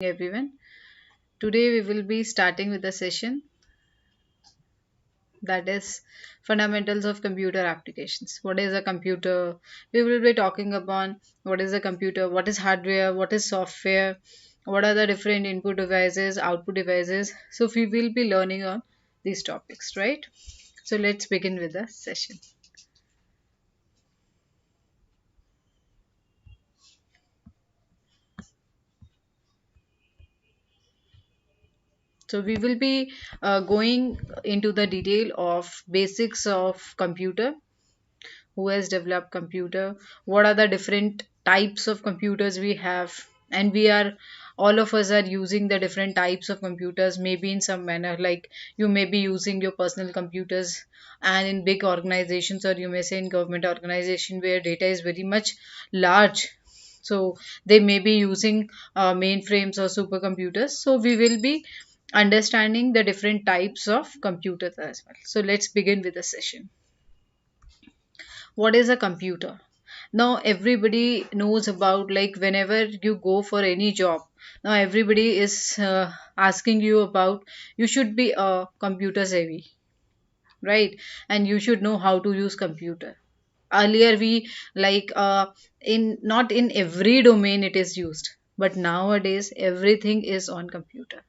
Everyone. Today we will be starting with a session that is fundamentals of computer applications. What is a computer? We will be talking about what is a computer, what is hardware, what is software, what are the different input devices, output devices. So we will be learning on these topics, right? So let's begin with the session. So we will be going into the detail of basics of computer, who has developed computer, what are the different types of computers we have, and we are all of us are using the different types of computers maybe in some manner, like you may be using your personal computers and in big organizations, or you may say in government organization where data is very much large, so they may be using mainframes or supercomputers. So we will be understanding the different types of computers as well. So let's begin with the session. What is a computer? Now everybody knows about, like whenever you go for any job, now everybody is asking you about, you should be a computer savvy, right? And you should know how to use computer. Earlier we, like in not in every domain it is used, but nowadays everything is on computer.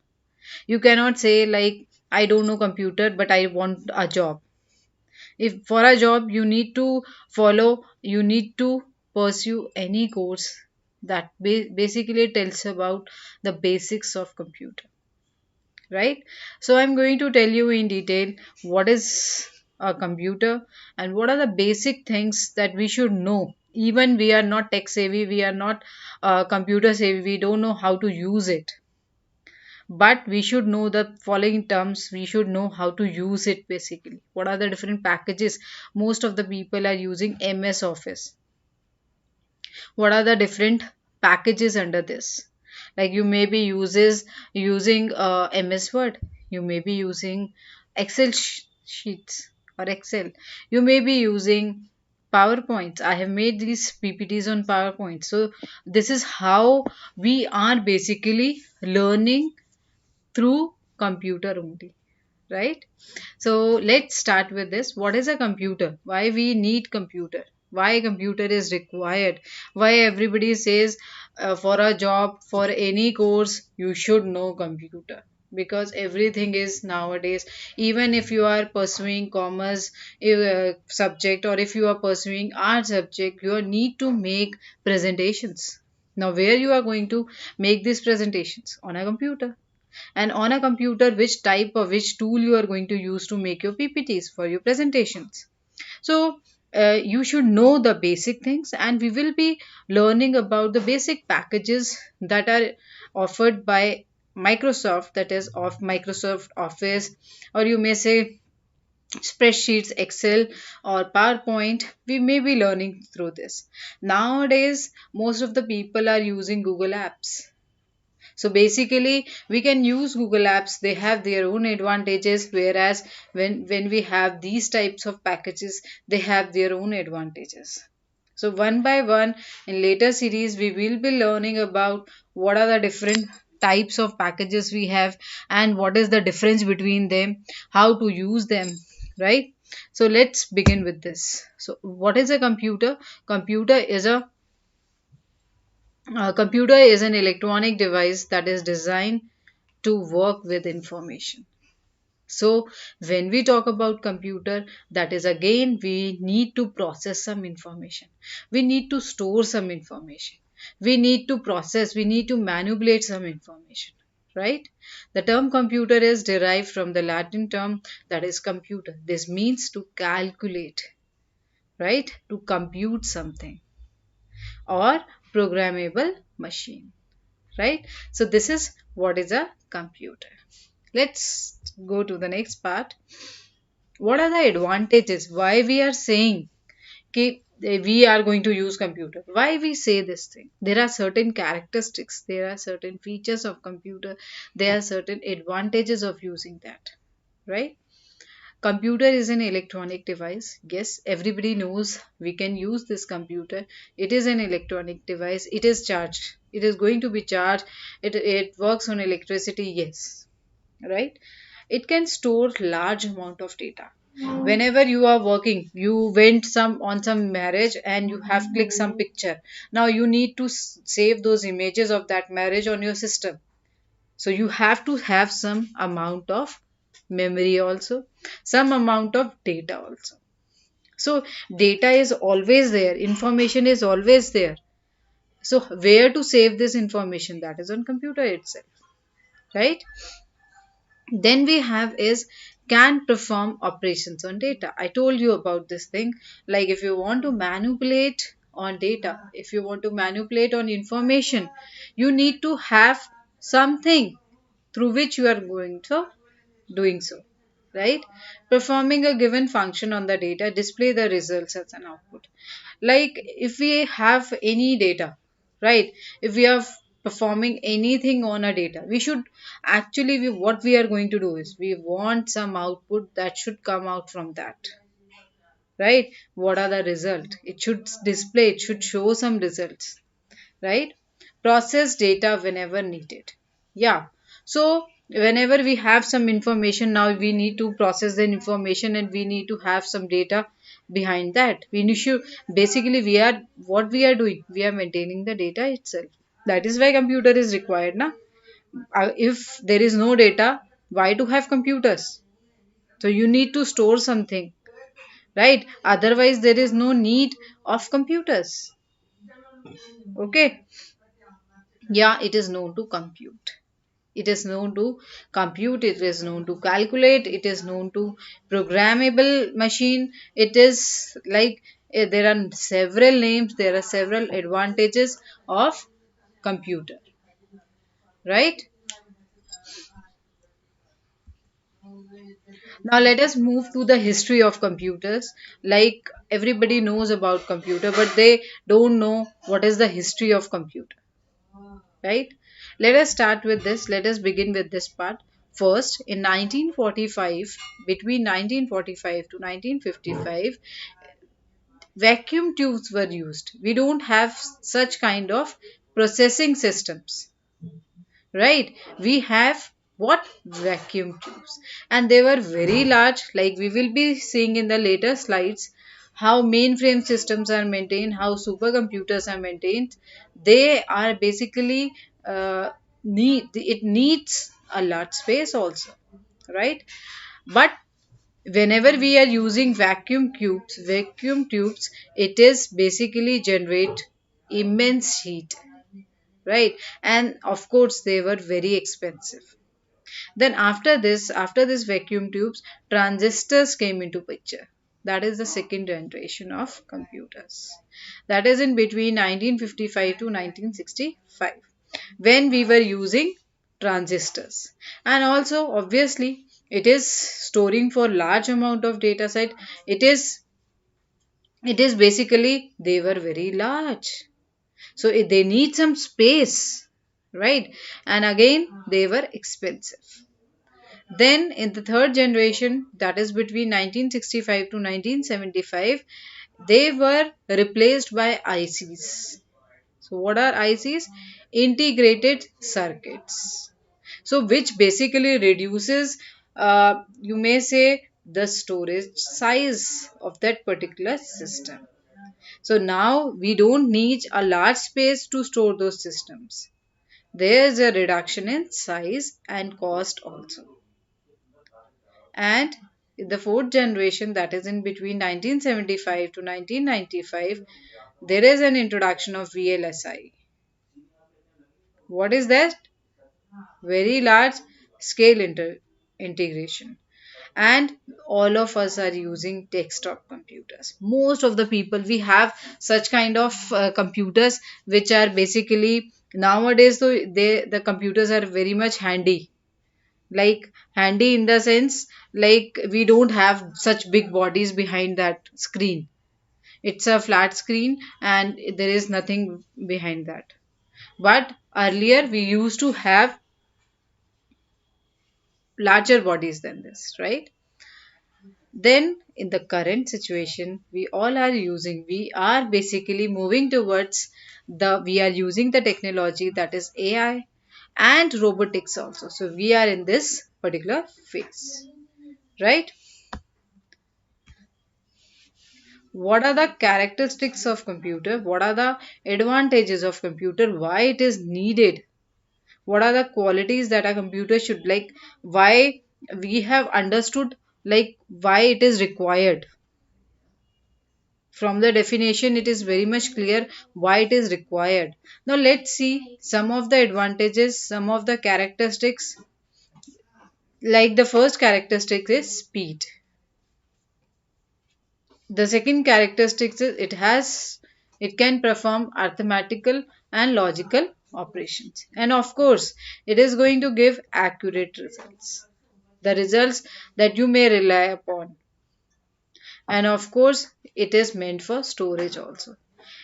You cannot say like, I don't know computer but I want a job. If for a job you need to follow, you need to pursue any course that basically tells about the basics of computer, right? So I'm going to tell you in detail what is a computer and what are the basic things that we should know. Even we are not tech savvy, we are not computer savvy, we don't know how to use it, but we should know the following terms. We should know how to use it. Basically, what are the different packages? Most of the people are using MS Office. What are the different packages under this? Like you may be uses using MS Word, you may be using Excel sheets or Excel, you may be using PowerPoints. I have made these PPTs on PowerPoint. So this is how we are basically learning through computer only, right? So let's start with this. What is a computer? Why we need computer? Why computer is required? Why everybody says for a job, for any course, you should know computer? Because everything is nowadays, even if you are pursuing commerce subject, or if you are pursuing art subject, you need to make presentations. Now where you are going to make these presentations? On a computer. And on a computer, which type or which tool you are going to use to make your PPTs for your presentations. So you should know the basic things, and we will be learning about the basic packages that are offered by Microsoft, that is of Microsoft Office, or you may say spreadsheets, Excel, or PowerPoint. We may be learning through this. Nowadays most of the people are using Google Apps. So basically we can use Google Apps. They have their own advantages, whereas when we have these types of packages, they have their own advantages. So one by one in later series we will be learning about what are the different types of packages we have and what is the difference between them, how to use them, right? So let's begin with this. So what is a computer? Computer is an electronic device that is designed to work with information. So when we talk about computer, that is again we need to process some information. We need to store some information. We need to process, we need to manipulate some information, right? The term computer is derived from the Latin term that is computer. This means to calculate, right? To compute something, or programmable machine, right? So this is what is a computer. Let's go to the next part. What are the advantages? Why we are saying कि we are going to use computer? Why we say this thing? There are certain characteristics, there are certain features of computer, there are certain advantages of using that, right? Computer is an electronic device. Yes, everybody knows we can use this computer. It is an electronic device. It is charged. It is going to be charged. It works on electricity, yes, right? It can store large amount of data. Whenever you are working, you went some on some marriage and you have clicked some picture. Now you need to save those images of that marriage on your system. So you have to have some amount of memory also, some amount of data also. So data is always there, information is always there. So where to save this information? That is on computer itself, right? Then we have is can perform operations on data. I told you about this thing. Like if you want to manipulate on data, if you want to manipulate on information, you need to have something through which you are going to doing so, right? Performing a given function on the data, display the results as an output. Like if we have any data, right? If we are performing anything on a data, we should actually, what we are going to do is we want some output that should come out from that, right? What are the result? It should display, it should show some results, right? Process data whenever needed. Yeah. So whenever we have some information, now we need to process the information and we need to have some data behind that. We need to basically, we are what we are doing, we are maintaining the data itself. That is why computer is required now. If there is no data, why to have computers? So you need to store something, right? Otherwise there is no need of computers. Okay. Yeah, it is known to compute. It is known to compute, it is known to calculate, it is known to programmable machine. It is like there are several names, there are several advantages of computer, right? Now let us move to the history of computers. Like everybody knows about computer, but they don't know what is the history of computer, right? Let us start with this. Let us begin with this part. First, in 1945, between 1945 to 1955, vacuum tubes were used. We don't have such kind of processing systems, right? We have what? Vacuum tubes. And they were very large, like we will be seeing in the later slides how mainframe systems are maintained, how supercomputers are maintained. They are basically it needs a large space also, right? But whenever we are using vacuum tubes, it is basically generate immense heat, right? And of course they were very expensive. Then after this vacuum tubes, transistors came into picture. That is the second generation of computers. That is in between 1955 to 1965, when we were using transistors. And also obviously it is storing for large amount of data set. It is basically they were very large. So they need some space, right? And again they were expensive. Then in the third generation, that is between 1965 to 1975, they were replaced by ICs. So what are ICs? Integrated circuits. So which basically reduces, you may say, the storage size of that particular system. So now we don't need a large space to store those systems. There is a reduction in size and cost also. And in the fourth generation, that is in between 1975 to 1995, there is an introduction of VLSI. What is that? Very large scale integration. And all of us are using desktop computers. Most of the people, we have such kind of computers which are basically nowadays, so the computers are very much handy. Like handy in the sense, like we don't have such big bodies behind that screen. It's a flat screen and there is nothing behind that. But earlier we used to have larger bodies than this, right? Then in the current situation, we are basically moving towards the we are using the technology that is AI and robotics also. So we are in this particular phase, right? What are the characteristics of computer? What are the advantages of computer? Why it is needed? What are the qualities that a computer should like? Why we have understood like why it is required? From the definition it is very much clear why it is required. Now let's see some of the advantages, some of the characteristics. Like the first characteristic is speed. The second characteristic is it can perform arithmetical and logical operations. And of course, it is going to give accurate results. The results that you may rely upon. And of course, it is meant for storage also.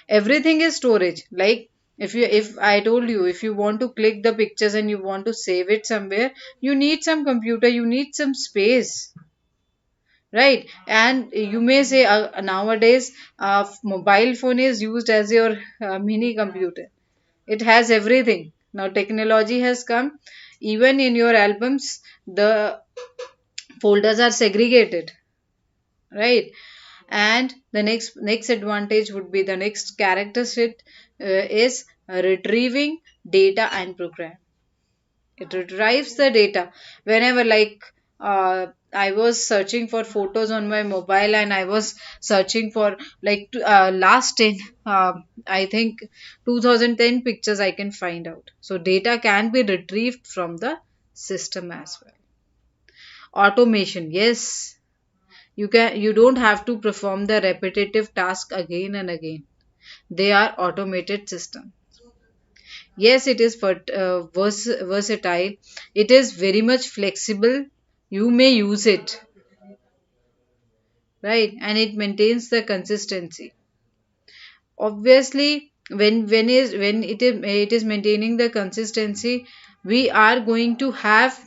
Everything is storage. Like if I told you if you want to click the pictures and you want to save it somewhere, you need some computer, you need some space, right? And you may say nowadays mobile phone is used as your mini computer. It has everything. Now technology has come. Even in your albums the folders are segregated, right? And the next advantage would be the next characteristic is retrieving data and program. It retrieves the data whenever like I was searching for photos on my mobile and I was searching for like last 10 I think 2010 pictures I can find out. So data can be retrieved from the system as well. Automation, yes, you don't have to perform the repetitive task again and again. They are automated system. Yes, it is versatile. It is very much flexible. You may use it, right? And it maintains the consistency. Obviously, when it is maintaining the consistency, we are going to have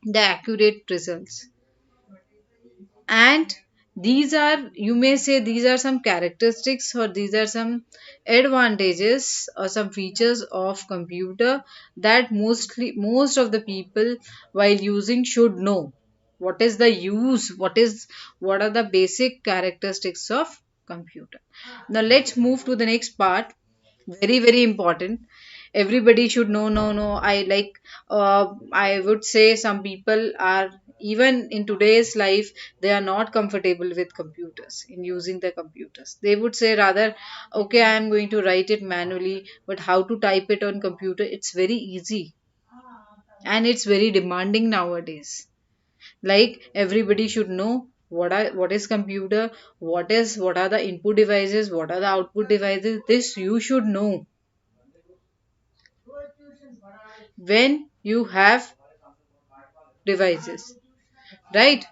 the accurate results. And these are, you may say, these are some characteristics or these are some advantages or some features of computer that most of the people while using should know. What is the use, what are the basic characteristics of computer? Now let's move to the next part. Very very important. Everybody should know. No, I like I would say some people are, even in today's life, they are not comfortable with computers, in using the computers. They would say rather, okay, I am going to write it manually, but how to type it on computer? It's very easy and it's very demanding nowadays. Like everybody should know what is computer, what are the input devices, what are the output devices. This you should know when you have devices, right?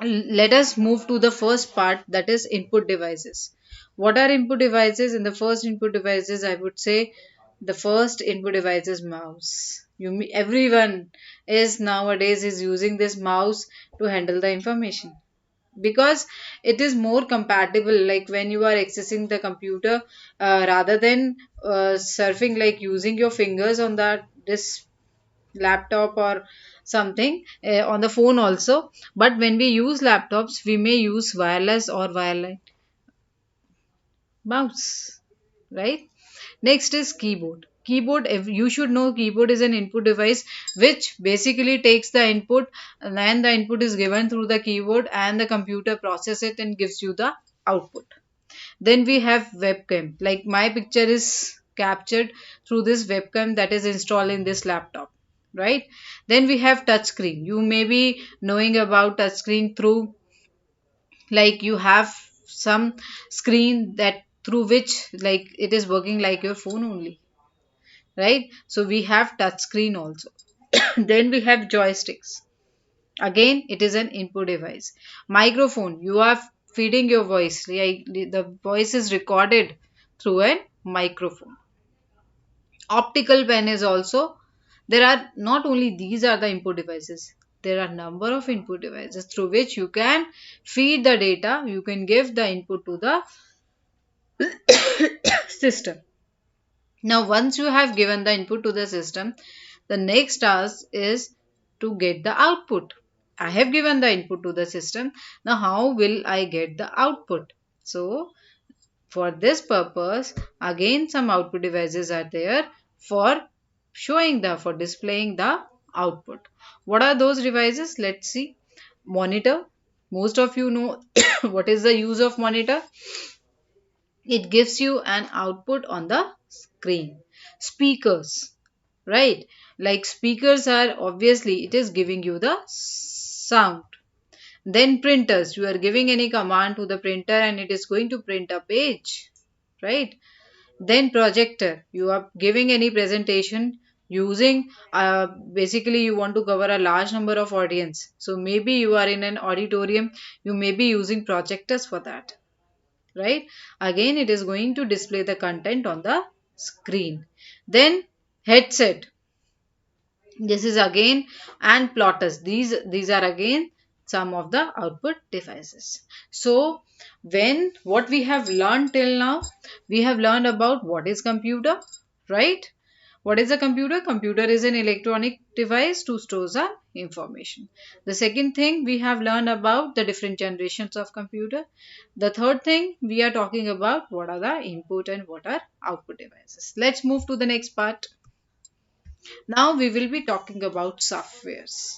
Let us move to the first part, that is input devices. What are input devices? In the first input devices, I would say the first input device is mouse. Everyone is nowadays is using this mouse to handle the information because it is more compatible. Like when you are accessing the computer, rather than surfing, like using your fingers on that this laptop or something on the phone also. But when we use laptops, we may use wireless or wireline mouse, right? Next is keyboard. Keyboard, if you should know, keyboard is an input device which basically takes the input, and then the input is given through the keyboard and the computer process it and gives you the output. Then we have webcam. Like my picture is captured through this webcam that is installed in this laptop, right? Then we have touchscreen. You may be knowing about touchscreen through, like you have some screen that through which like it is working like your phone only, right? So we have touchscreen also. Then we have joysticks. Again, it is an input device. Microphone, you are feeding your voice. Like the voice is recorded through a microphone. Optical pen is also, there are not only these are the input devices. There are number of input devices through which you can feed the data. You can give the input to the system. Now, once you have given the input to the system, the next task is to get the output. I have given the input to the system. Now, how will I get the output? So, for this purpose, again some output devices are there for for displaying the output. What are those devices? Let's see. Monitor. Most of you know what is the use of monitor. It gives you an output on the screen. Speakers, right? Like speakers are obviously it is giving you the sound. Then printers, you are giving any command to the printer and it is going to print a page, right? Then projector, you are giving any presentation using basically you want to cover a large number of audience. So maybe you are in an auditorium, you may be using projectors for that, right? Again, it is going to display the content on the screen. Then headset, this is again, and plotters, these are again some of the output devices. So when what we have learned till now, we have learned about what is computer, right? What is a computer? Computer is an electronic device to store the information. The second thing we have learned about the different generations of computer. The third thing we are talking about what are the input and what are output devices. Let's move to the next part. Now we will be talking about softwares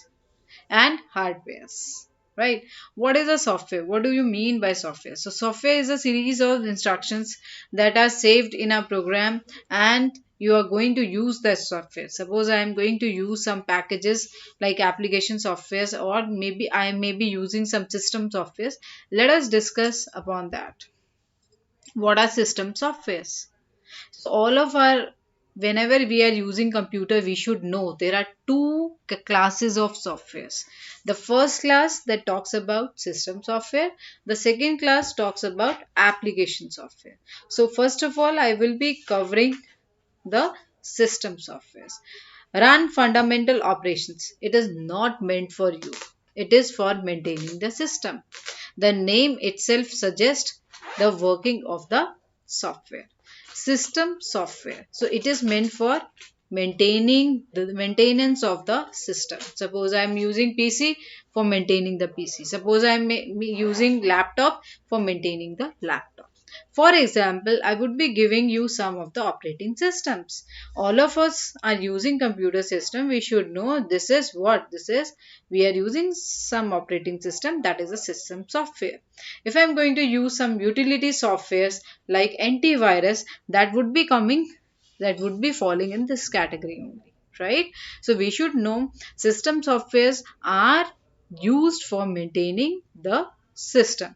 and hardwares. Right? What is a software? What do you mean by software? So software is a series of instructions that are saved in a program and you are going to use that software. Suppose I am going to use some packages like application softwares, or maybe I may be using some system softwares. Let us discuss upon that. What are system softwares? So all of our whenever we are using computer, we should know there are two classes of softwares. The first class that talks about system software, the second class talks about application software. So first of all, I will be covering the system softwares. Run fundamental operations. It is not meant for you. It is for maintaining the system. The name itself suggests the working of the software. System software. So it is meant for maintaining the maintenance of the system. Suppose I am using PC for maintaining the PC. Suppose I am using laptop for maintaining the laptop. For example, I would be giving you some of the operating systems. All of us are using computer system. We should know this is what this is. We are using some operating system, that is a system software. If I am going to use some utility softwares like antivirus, that would be falling in this category only, right? So we should know system softwares are used for maintaining the system.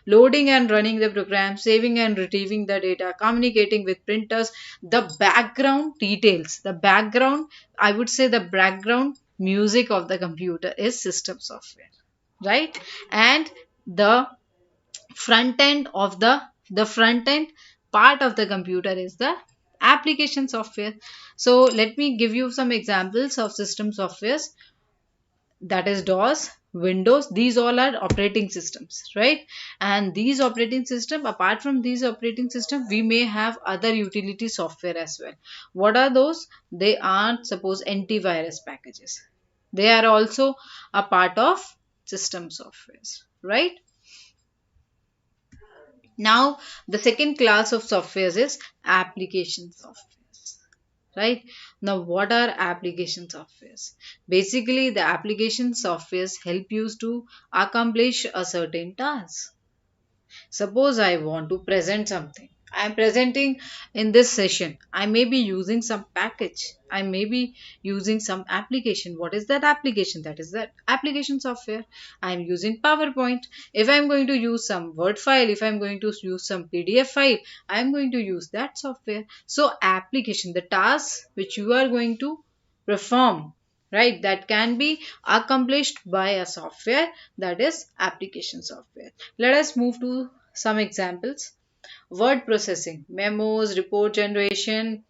Loading and running the program, saving and retrieving the data, communicating with printers, the background details, the background, I would say the background music of the computer is system software, right? And the front end of the front end part of the computer is the application software. So let me give you some examples of system softwares, that is DOS, Windows. These all are operating systems, right? And these operating system, apart from these operating system, we may have other utility software as well. What are those? They are, suppose, antivirus packages. They are also a part of system softwares, right? Now the second class of softwares is application softwares, right? Now what are application softwares? Basically the application softwares help you to accomplish a certain task. Suppose I want to present something. I am presenting in this session. I may be using some package. I may be using some application. What is that application? That is that application software. I am using PowerPoint. If I am going to use some Word file, if I am going to use some PDF file, I am going to use that software. So application, the task which you are going to perform, right, that can be accomplished by a software, that is application software. Let us move to some examples. Word processing, memos, report generation,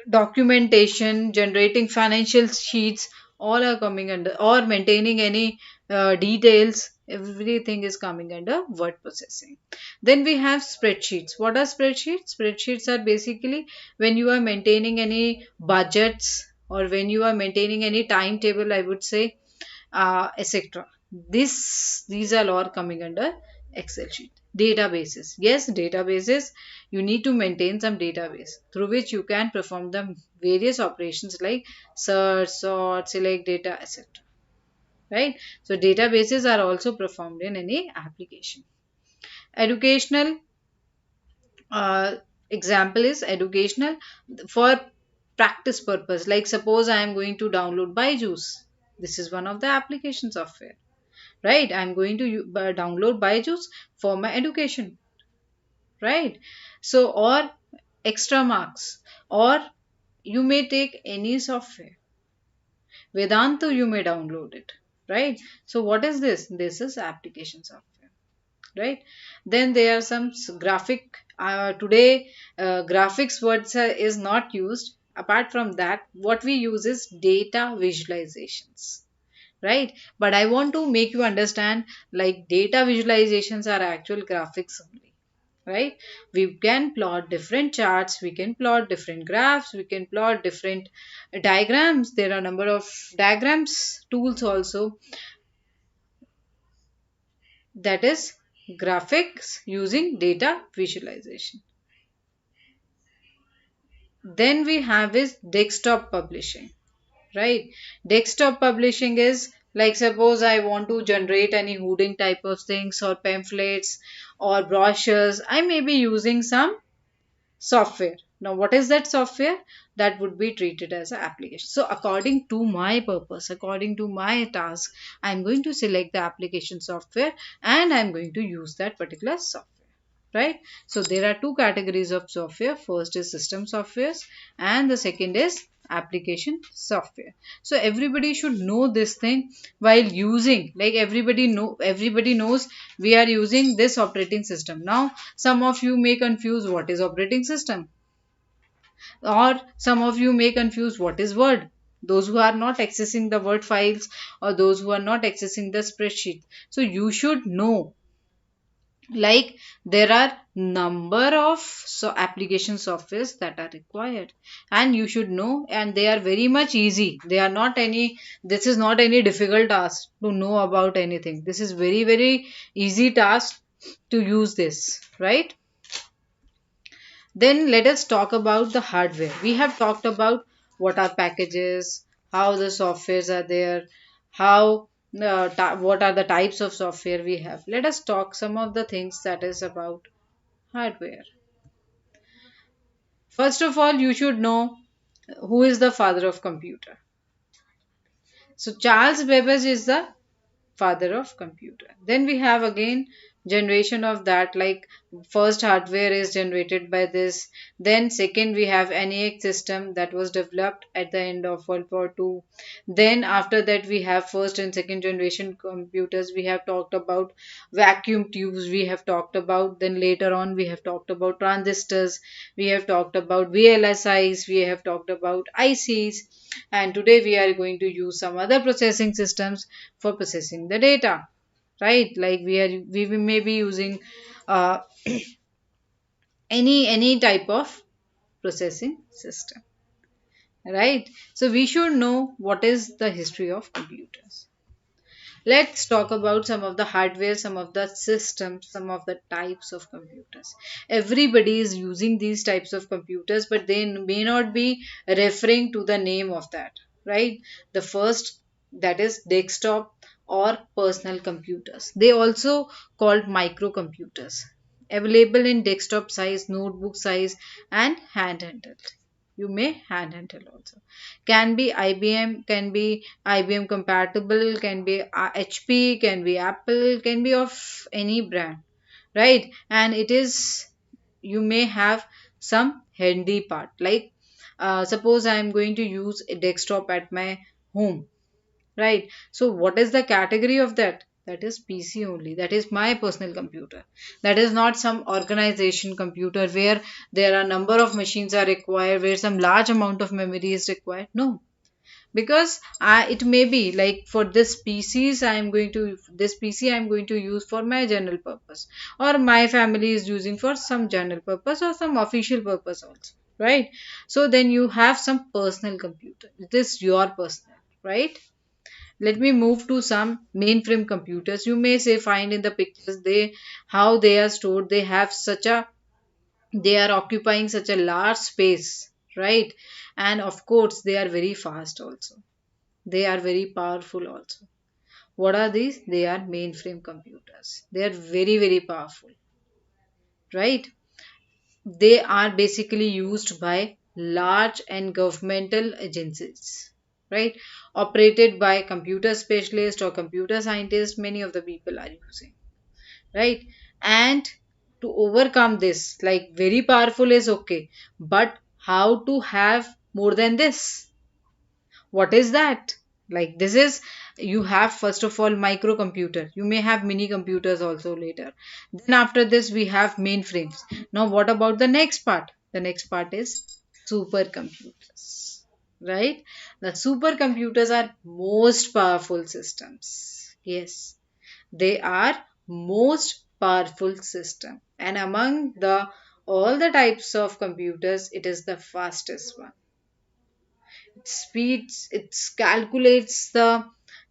documentation, generating financial sheets, all are coming under, or maintaining any details, Everything is coming under word processing. Then we have spreadsheets. What are spreadsheets? Spreadsheets are basically when you are maintaining any budgets, or when you are maintaining any timetable, I would say, etc. These are all coming under Excel sheet. Databases. Yes, databases. You need to maintain some database through which you can perform the various operations like search, sort, select data, etc. Right? So databases are also performed in any application. Educational uh, example is educational for practice purpose. Like suppose I am going to download Byju's. This is one of the application software, right? I'm going to download Byju's for my education, right? So, or extra marks, or you may take any software. Vedanta, you may download it, right? So, what is this? This is application software, right? Then there are some graphic. Today, graphics words is not used. Apart from that, what we use is data visualizations, right? But I want to make you understand, like, data visualizations are actual graphics only, right? We can plot different charts, we can plot different graphs, we can plot different diagrams. There are a number of diagrams tools also, that is graphics using data visualization. Then we have is desktop publishing, right? Desktop publishing is like suppose I want to generate any hoarding type of things, or pamphlets, or brochures. I may be using some software. Now what is that software? That would be treated as an application. So according to my purpose, according to my task, I'm going to select the application software and I'm going to use that particular software, right? So there are two categories of software. First is system softwares and the second is application software. So everybody should know this thing while using, like everybody knows we are using this operating system. Now some of you may confuse what is operating system, or some of you may confuse what is word. Those who are not accessing the word files, or those who are not accessing the spreadsheet. So you should know, like, there are number of application softwares that are required, and you should know, and they are very much easy. They are not any, this is not any difficult task to know about anything. This is very easy task to use this, right? Then let us talk about the hardware. We have talked about what are packages, how the softwares are there, how what are the types of software we have. Let us talk some of the things that is about hardware. First of all, you should know who is the father of computer. So Charles Babbage is the father of computer. Then we have again generation of that, like first hardware is generated by this. Then second we have NEX system that was developed at the end of World War II. Then after that we have first and second generation computers. We have talked about vacuum tubes, we have talked about, then later on we have talked about transistors, we have talked about VLSIs, we have talked about ICs, and today we are going to use some other processing systems for processing the data, right? Like we may be using uh, any type of processing system, right? So we should know what is the history of computers. Let's talk about some of the hardware, some of the systems, some of the types of computers. Everybody is using these types of computers, but they may not be referring to the name of that, right? The first, that is desktop or personal computers. They also called microcomputers. Available in desktop size, notebook size, and handheld. You may handle also. Can be IBM, can be IBM compatible, can be HP, can be Apple, can be of any brand, right? And it is, you may have some handy part, like suppose I am going to use a desktop at my home, right? So what is the category of that? That is PC only. That is my personal computer. That is not some organization computer where there are number of machines are required, where some large amount of memory is required. No. because it may be like for this PC I am going to use for my general purpose, or my family is using for some general purpose or some official purpose also, right? So then you have some personal computer, it is your personal, right? Let me move to some mainframe computers. You may say find in the pictures they how they are stored. They are occupying such a large space, right? And of course they are very fast also, they are very powerful also. What are these? They are mainframe computers. They are very, very powerful, right? They are basically used by large and governmental agencies, right? Operated by computer specialists or computer scientists, many of the people are using, right? And to overcome this, like very powerful is okay, but how to have more than this? What is that? Like this is, you have first of all microcomputer, you may have mini computers also later, then after this we have mainframes. Now what about the next part? The next part is supercomputers, right? The supercomputers are most powerful systems. Yes, they are most powerful system, and among the all the types of computers it is the fastest one. Speeds, it calculates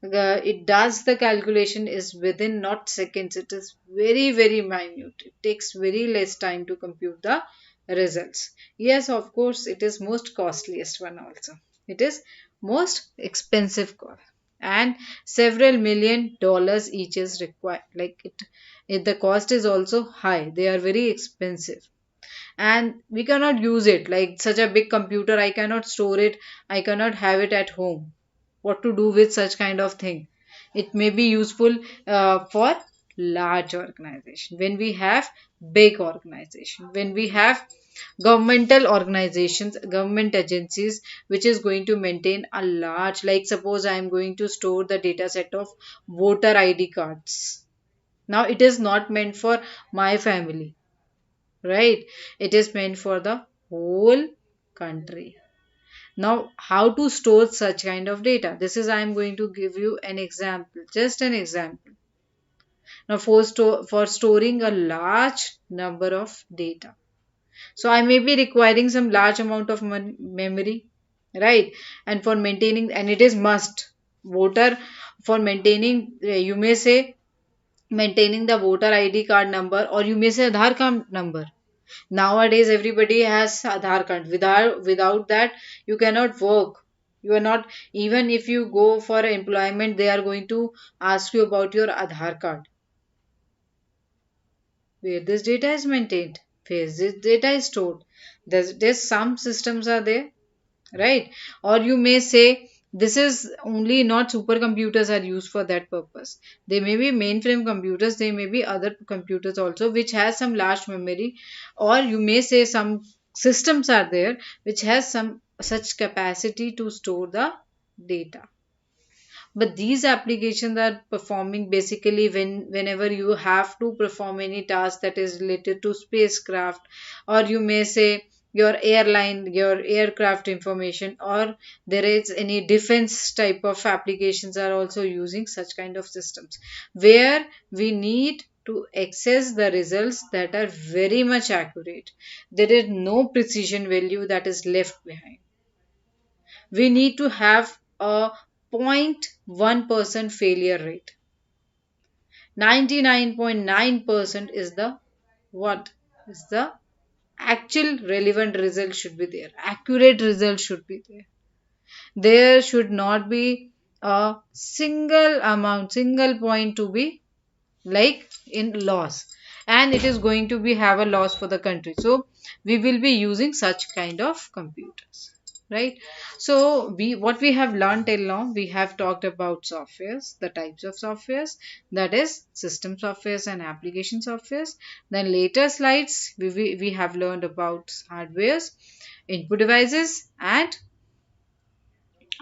it does the calculation is within not seconds, it is very very minute, it takes very less time to compute the results. Yes, of course it is most costliest one also, it is most expensive cost, and several million dollars each is required, like it the cost is also high, they are very expensive, and we cannot use it like such a big computer, I cannot store it, I cannot have it at home. What to do with such kind of thing? It may be useful for large organization, when we have big organization, when we have governmental organizations, government agencies, which is going to maintain a large, like suppose I am going to store the data set of voter ID cards. Now it is not meant for my family, right? It is meant for the whole country. Now how to store such kind of data? This is I am going to give you an example, just an example. Now for storing a large number of data, so I may be requiring some large amount of memory, right? And for maintaining, and it is must voter, for maintaining, you may say maintaining the voter ID card number, or you may say Aadhaar card number. Nowadays, everybody has Aadhaar card. Without that, you cannot work. You are not, even if you go for employment, they are going to ask you about your Aadhaar card. Where this data is maintained, where this data is stored. There's some systems are there, right? Or you may say this is only not supercomputers are used for that purpose. They may be mainframe computers, they may be other computers also which has some large memory, or you may say some systems are there which has some such capacity to store the data. But these applications are performing basically whenever you have to perform any task that is related to spacecraft, or you may say your airline, your aircraft information, or there is any defense type of applications are also using such kind of systems, where we need to access the results that are very much accurate. There is no precision value that is left behind. We need to have a 0.1% failure rate. 99.9% is the what is the actual relevant result should be there. Accurate result should be there. There should not be a single point to be like in loss, and it is going to be have a loss for the country, so we will be using such kind of computers, right? So what we have learned till now, we have talked about softwares, the types of softwares, that is system softwares and application softwares. Then later slides we have learned about hardwares, input devices and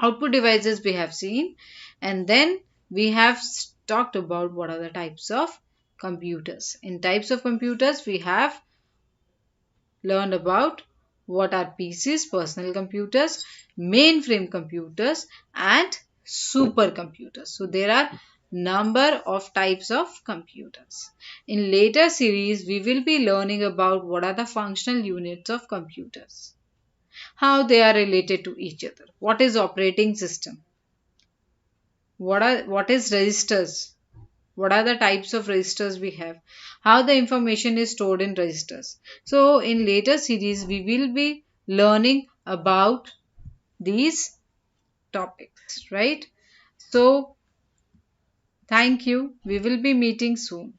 output devices we have seen, and then we have talked about what are the types of computers. In types of computers we have learned about what are PCs, personal computers, mainframe computers, and supercomputers. So there are number of types of computers. In later series, we will be learning about what are the functional units of computers, how they are related to each other, what is operating system, what is registers, what are the types of registers we have, how the information is stored in registers. So in later series we will be learning about these topics, right? So thank you, we will be meeting soon.